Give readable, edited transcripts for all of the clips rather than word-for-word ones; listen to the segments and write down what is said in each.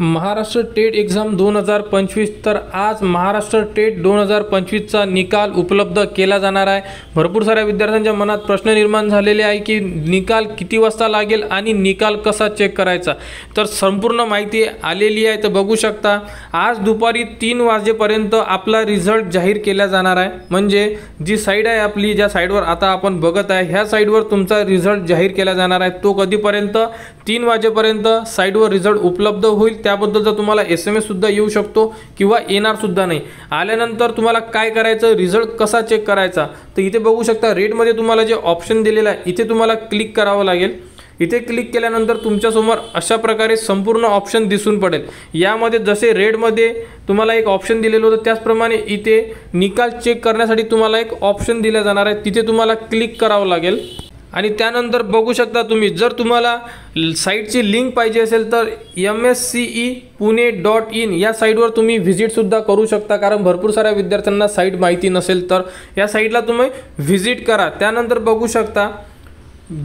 Maharashtra TET exam 2025 तर आज Maharashtra TET 2025चा निकाल उपलब्ध केला जाणार आहे। भरपूर साऱ्या विद्यार्थ्यांच्या मनात प्रश्न निर्माण झालेले आहे की निकाल किती वाजता लागेल आणि निकाल कसा चेक करायचा। तर संपूर्ण माहिती आलेली आहे। तर बघू शकता आज दुपारी 3 वाजेपर्यंत आपला रिझल्ट जाहीर केला जाणार आहे। म्हणजे जी साइड आहे आपली, ज्या साइडवर आता आपण बघत आहे ह्या साइडवर तुमचा रिझल्ट जाहीर केला जाणार आहे। तो कधीपर्यंत 3 वाजेपर्यंत साइडवर रिझल्ट उपलब्ध होईल। त्याबद्दलचा तुम्हाला SMS सुद्धा येऊ शकतो किंवा येणार सुद्धा नाही। आल्यानंतर तुम्हाला काय करायचं, रिझल्ट कसा चेक करायचा, तर इथे बघू शकता रेड मध्ये तुम्हाला जे ऑप्शन दिलेला आहे इथे तुम्हाला क्लिक करावं लागेल। इथे क्लिक केल्यानंतर तुमच्या समोर अशा प्रकारे संपूर्ण ऑप्शन दिसून पडेल। यामध्ये जसे रेड मध्ये तुम्हाला एक ऑप्शन दिलेलं होतं त्याचप्रमाणे इथे निकाल चेक करण्यासाठी तुम्हाला एक ऑप्शन दिला जाणार आहे, तिथे तुम्हाला क्लिक करावं लागेल। आणि त्यानंतर बघू शकता तुम्ही, जर तुम्हाला साइटची लिंक पाहिजे असेल तर mscepune.in या साइटवर तुम्ही व्हिजिट सुद्धा करू शकता। कारण भरपूर साऱ्या विद्यार्थ्यांना साइट माहिती नसेल तर या साइटला तुम्ही व्हिजिट करा। त्यानंतर बघू शकता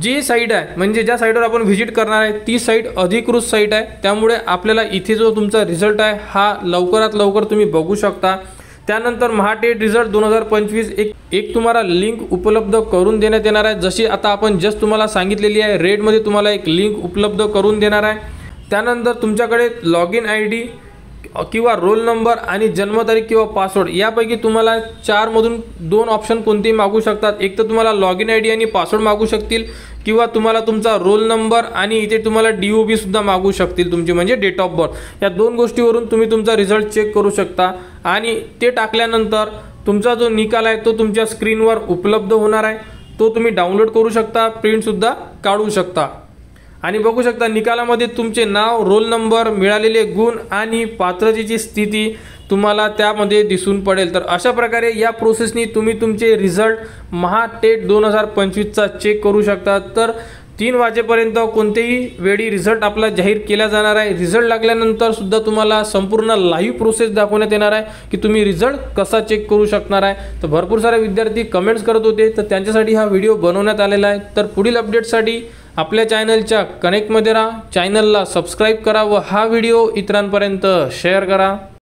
जी साइट आहे म्हणजे ज्या साइटवर आपण व्हिजिट करणार आहे ती साइट अधिकृत साइट आहे। त्यामुळे आपल्याला इथे जो तुमचा रिझल्ट आहे हा लवकरात लवकर तुम्ही बघू शकता। त्यानंतर महाटेट रिझल्ट 2025 एक तुम्हाला लिंक उपलब्ध करून देण्यात येणार आहे। जशी आता आपण जस्ट तुम्हाला सांगितलेली आहे, रेड मध्ये तुम्हाला एक लिंक उपलब्ध करून देणार आहे। त्यानंतर तुमच्याकडे लॉगिन ID किंवा रोल नंबर आणि जन्मतारीख किंवा पासवर्ड यापैकी तुम्हाला 4 मधून 2 ऑप्शन कोणतेही मागू शकतात। एक तर तुम्हाला लॉगिन ID आणि पासवर्ड मागू शकतील किंवा तुम्हाला तुमचा रोल नंबर आणि इथे तुम्हाला DOB सुद्धा मागू शकतील, तुमची म्हणजे डेट ऑफ बर्थ। या 2 गोष्टीवरून तुम्ही तुमचा रिझल्ट चेक करू शकता आणि ते टाकल्यानंतर तुमचा जो निकाल आहे तो तुमच्या स्क्रीनवर उपलब्ध होणार आहे। तो तुम्ही डाउनलोड करू शकता, प्रिंट सुद्धा काढू शकता। आणि बघू शकता निकालामध्ये तुमचे नाव, रोल नंबर, मिळालेले गुण आणि पात्रतेची स्थिती तुम्हाला त्यामध्ये दिसून पडेल। तर अशा प्रकारे या प्रोसेसनी तुम्ही तुमचे रिझल्ट महाटेट 2025चा चेक करू शकता। तर 3 वाजेपर्यंत कोणतेही वेळी रिझल्ट आपला जाहीर केला जाणार आहे। रिझल्ट लागल्यानंतर सुद्धा तुम्हाला संपूर्ण लाईव्ह प्रोसेस दाखवण्यात येणार आहे की तुम्ही रिझल्ट कसा चेक करू शकणार आहे। तर भरपूर सारे विद्यार्थी कमेंट्स करत होते, तर त्यांच्यासाठी हा व्हिडिओ बनवण्यात आलेला आहे। तर पुढील अपडेटसाठी आपल्या चॅनलच्या कनेक्टमध्ये राहा, चॅनलला सबस्क्राईब करा व हा व्हिडिओ इतरांपर्यंत शेअर करा।